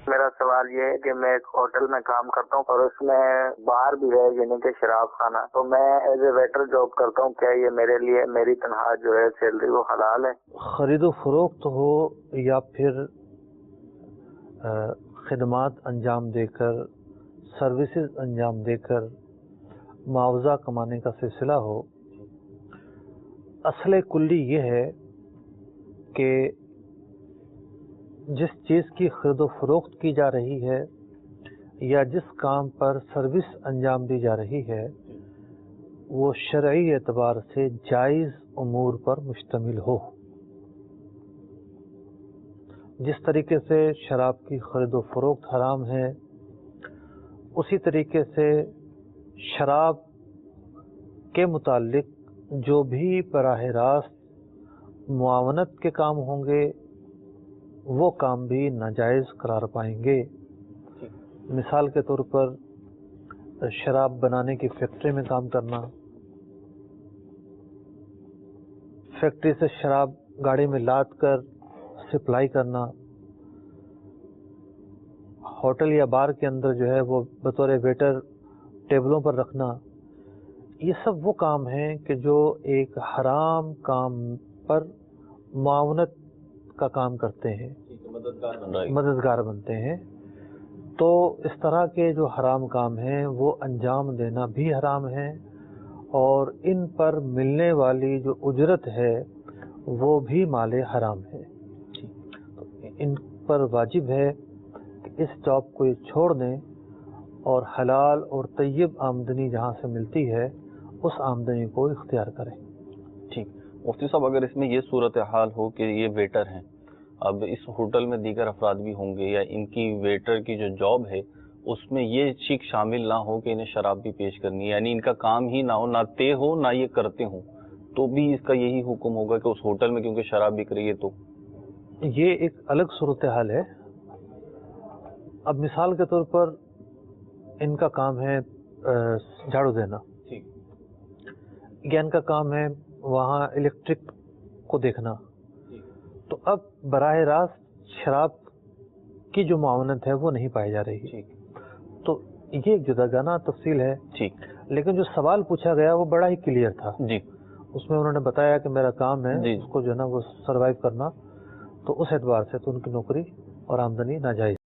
میرا سوال یہ ہے کہ میں ایک ہوٹل میں کام کرتا ہوں اور اس میں بار بھی ہے یعنی کہ شراب خانہ، تو میں ایز اے ویٹر جاب کرتا ہوں، کیا یہ میرے لیے میری تنخواہ جو ہے سیلری وہ حلال ہے؟ خرید و فروخت ہو یا پھر خدمات انجام دے کر، سروسز انجام دے کر معاوضہ کمانے کا سلسلہ ہو، اصل کلی یہ ہے کہ جس چیز کی خرید و فروخت کی جا رہی ہے یا جس کام پر سروس انجام دی جا رہی ہے وہ شرعی اعتبار سے جائز امور پر مشتمل ہو۔ جس طریقے سے شراب کی خرید و فروخت حرام ہے، اسی طریقے سے شراب کے متعلق جو بھی براہ راست معاونت کے کام ہوں گے وہ کام بھی ناجائز قرار پائیں گے۔ مثال کے طور پر شراب بنانے کی فیکٹری میں کام کرنا، فیکٹری سے شراب گاڑی میں لاد کر سپلائی کرنا، ہوٹل یا بار کے اندر جو ہے وہ بطور ویٹر ٹیبلوں پر رکھنا، یہ سب وہ کام ہیں کہ جو ایک حرام کام پر معاونت کا کام کرتے ہیں، مددگار بنتے ہیں۔ تو اس طرح کے جو حرام کام ہیں وہ انجام دینا بھی حرام ہے، اور ان پر ملنے والی جو اجرت ہے وہ بھی مال حرام ہے۔ تو ان پر واجب ہے کہ اس جاب کو یہ چھوڑ دیں اور حلال اور طیب آمدنی جہاں سے ملتی ہے اس آمدنی کو اختیار کریں۔ ٹھیک مفتی صاحب، اگر اس میں یہ صورتحال ہو کہ یہ ویٹر ہیں، اب اس ہوٹل میں دیگر افراد بھی ہوں گے، یا ان کی ویٹر کی جو جاب ہے اس میں یہ چیز شامل نہ ہو کہ انہیں شراب بھی پیش کرنی ہے، یعنی ان کا کام ہی نہ ہو، نہ طے ہو نہ یہ کرتے ہوں، تو بھی اس کا یہی حکم ہوگا کہ اس ہوٹل میں کیونکہ شراب بک رہی ہے تو یہ ایک الگ صورتحال ہے۔ اب مثال کے طور پر ان کا کام ہے جھاڑو دینا، یا ان کا کام ہے وہاں الیکٹرک کو دیکھنا، تو اب براہ راست شراب کی جو معاونت ہے وہ نہیں پائی جا رہی، تو یہ ایک جداگانہ تفصیل ہے۔ ٹھیک، لیکن جو سوال پوچھا گیا وہ بڑا ہی کلیئر تھا۔ جی، اس میں انہوں نے بتایا کہ میرا کام ہے جی، اس کو جو ہے نا وہ سروائیو کرنا، تو اس اعتبار سے تو ان کی نوکری اور آمدنی ناجائز